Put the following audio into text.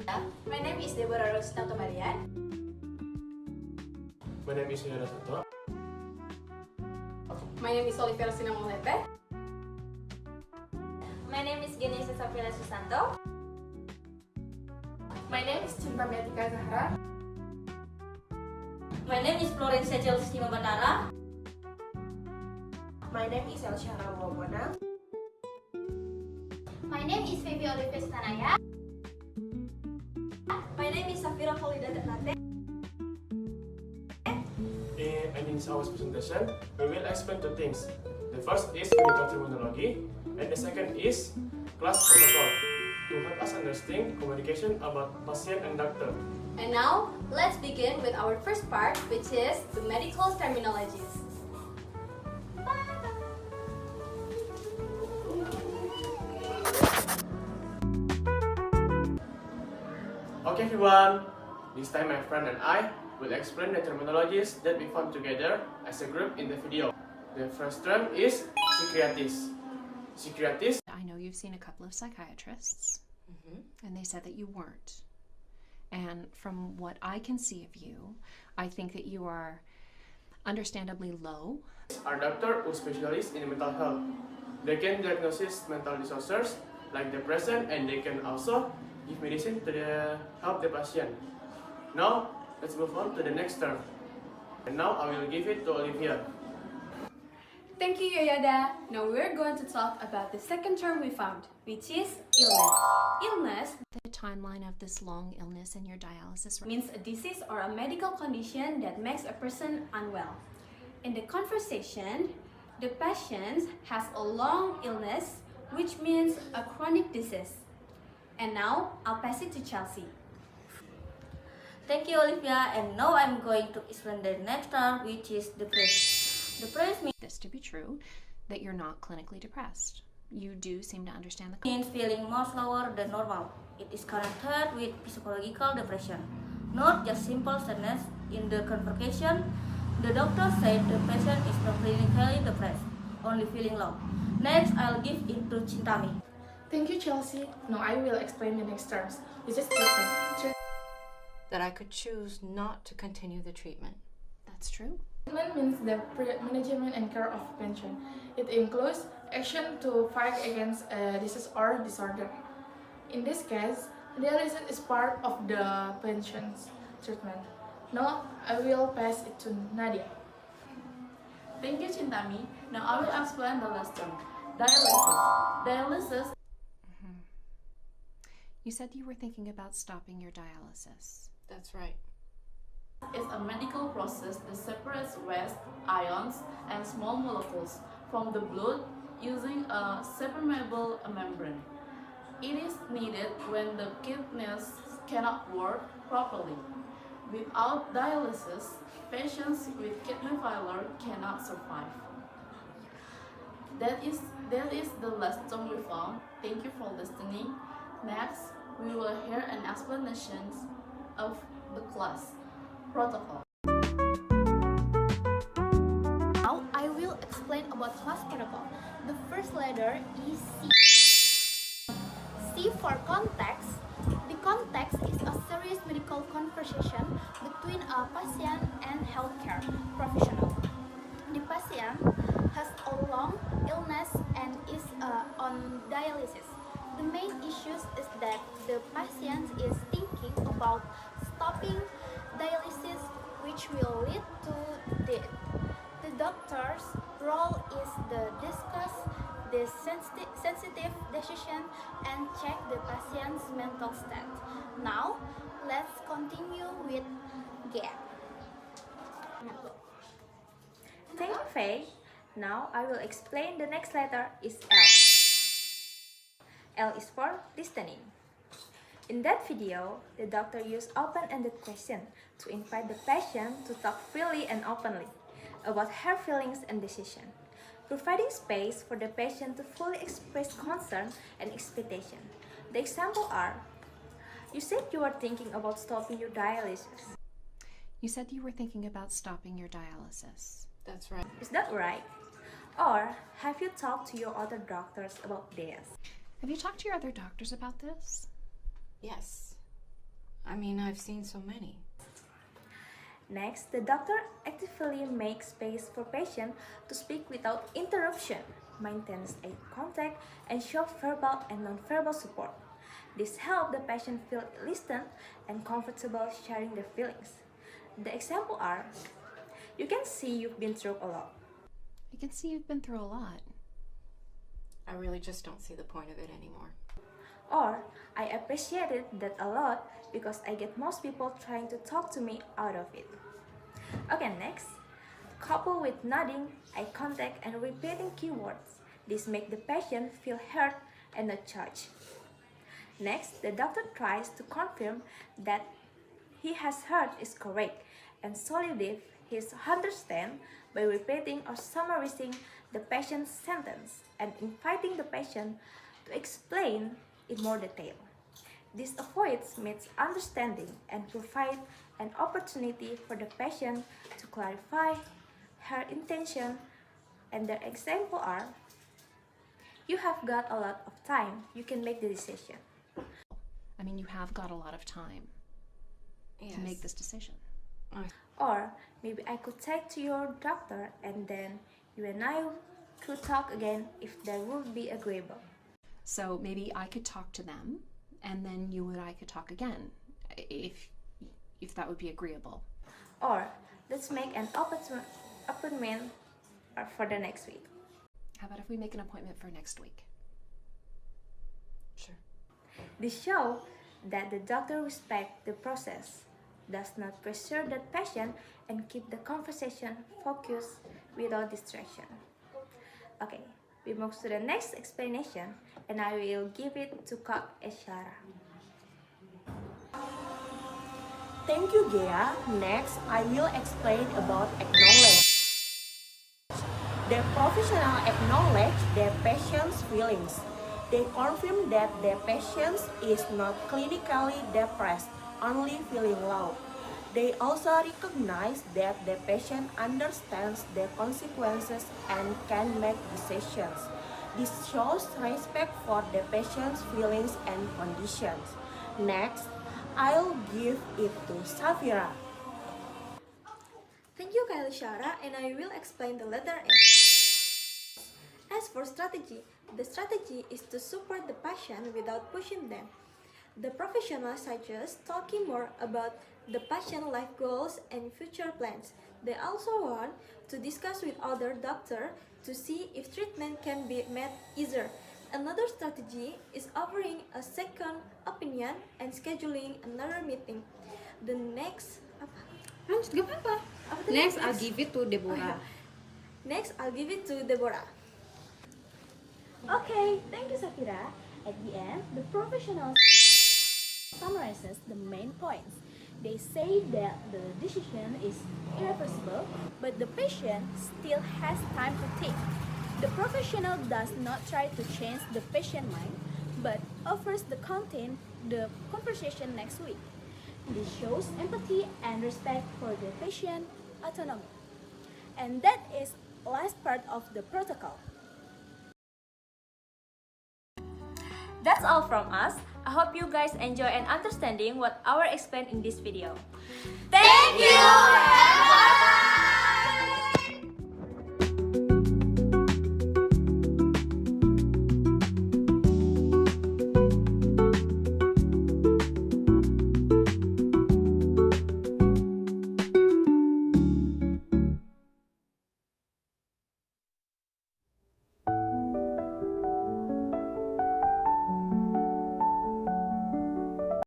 My name is Debora Hutabalian. My name is Yoyada Sato. My name is Olivia Sitanaya. My name is Genesya Susanto. My name is Cintami Zahra. My name is Florencia Sima Batara. My name is Elsyahra Buamona. My name is Fey Fey Olivia Sitanaya. My name is Safira Ternate. In this hour's presentation, we will explain two things. The first is clinical terminology, and the second is class protocol to help us understand communication about patient and doctor. And now, let's begin with our first part, which is the medical terminologies. Okay everyone, this time my friend and I will explain the terminologies that we found together as a group in the video. The first term is psychiatrist. Psychiatrist. I know you've seen a couple of psychiatrists, and they said that you weren't. And from what I can see of you, I think that you are understandably low. Are doctor who specialize in mental health. They can diagnose mental disorders like depression, and they can also give medicine to help the patient. Now, let's move on to the next term. And now I will give it to Olivia. Thank you, Yoyada. Now we're going to talk about the second term we found, which is illness. Illness The timeline of this long illness and your dialysis. means a disease or a medical condition that makes a person unwell. In the conversation, the patient has a long illness, which means a chronic disease. And now, I'll pass it to Chelsea. Thank you, Olivia. And now I'm going to explain the next term, which is depressed. Depressed This to be true, that you're not clinically depressed. You do seem to understand the means feeling more slower than normal. It is connected with psychological depression, not just simple sadness. In the conversation, the doctor said the patient is not clinically depressed, only feeling low. Next, I'll give it to Cintami. Thank you, Chelsea. Now I will explain the next terms, which is treatment. That I could choose not to continue the treatment. That's true. Treatment means the management and care of prevention. It includes action to fight against a disease or disorder. In this case, dialysis is part of the patient's treatment. Now I will pass it to Nadia. Thank you, Cintami. Now I will explain the last term, dialysis. Dialysis You said you were thinking about stopping your dialysis. That's right. is a medical process that separates waste, ions, and small molecules from the blood using a separable membrane. It is needed when the kidneys cannot work properly. Without dialysis, patients with kidney failure cannot survive. That is the last term we found. Thank you for listening. Next, we will hear an explanation of the class protocol. Now I will explain about class protocol. The first letter is C. C for context. The context is a serious medical conversation between a patient and healthcare professional. The patient has a long illness and is on dialysis. The main issue is that the patient is thinking about stopping dialysis, which will lead to death. The doctor's role is to discuss the sensitive decision and check the patient's mental state. Now, let's continue with Gap. Thank you, Faye. Now I will explain the next letter is L. L is for listening. In that video, the doctor used open-ended questions to invite the patient to talk freely and openly about her feelings and decision, providing space for the patient to fully express concern and expectation. The examples are: you said you were thinking about stopping your dialysis. You said you were thinking about stopping your dialysis. That's right. Is that right? Or have you talked to your other doctors about this? Have you talked to your other doctors about this? Yes. I mean, I've seen so many. Next, the doctor actively makes space for patient to speak without interruption, maintains eye contact, and shows verbal and non-verbal support. This helps the patient feel listened and comfortable sharing their feelings. The examples are, you can see you've been through a lot. I can see you've been through a lot. I really just don't see the point of it anymore. Or, I appreciated that a lot because I get most people trying to talk to me out of it. Okay, next. Coupled with nodding, eye contact, and repeating keywords. This makes the patient feel heard and not judged. Next, the doctor tries to confirm that he has heard is correct and solidify his understand by repeating or summarizing the patient's sentence and inviting the patient to explain in more detail. This avoids misunderstanding and provides an opportunity for the patient to clarify her intention, and the example are, you have got a lot of time, you can make the decision. I mean, you have got a lot of time to make this decision. Or maybe I could take to your doctor and then you and I could talk again if that would be agreeable. So maybe I could talk to them and then you and I could talk again if that would be agreeable. Or let's make an appointment for the next week. How about if we make an appointment for next week? Sure. This shows that the doctor respects the process, does not pressure the patient, and keep the conversation focused without distraction. Okay, we move to the next explanation, and I will give it to Kak Elsyahra. Thank you, Gea. Next, I will explain about acknowledge. The professional acknowledge the patient's feelings. They confirm that the patient is not clinically depressed, only feeling low. They also recognize that the patient understands the consequences and can make decisions. This shows respect for the patient's feelings and conditions. Next, I'll give it to Safira. Thank you, Kak Elsyahra, and I will explain the letter A. As for strategy, the strategy is to support the patient without pushing them. The professional suggests talking more about the patient life goals and future plans. They also want to discuss with other doctors to see if treatment can be made easier. Another strategy is offering a second opinion and scheduling another meeting. The next Next, I'll give it to Debora. Next, I'll give it to Debora. Okay, thank you, Safira. At the end, the professional summarizes the main points. They say that the decision is irreversible, but the patient still has time to think. The professional does not try to change the patient's mind, but offers the content the conversation next week. This shows empathy and respect for the patient autonomy. And that is the last part of the protocol. That's all from us. I hope you guys enjoy and understanding what our explained in this video. Thank you!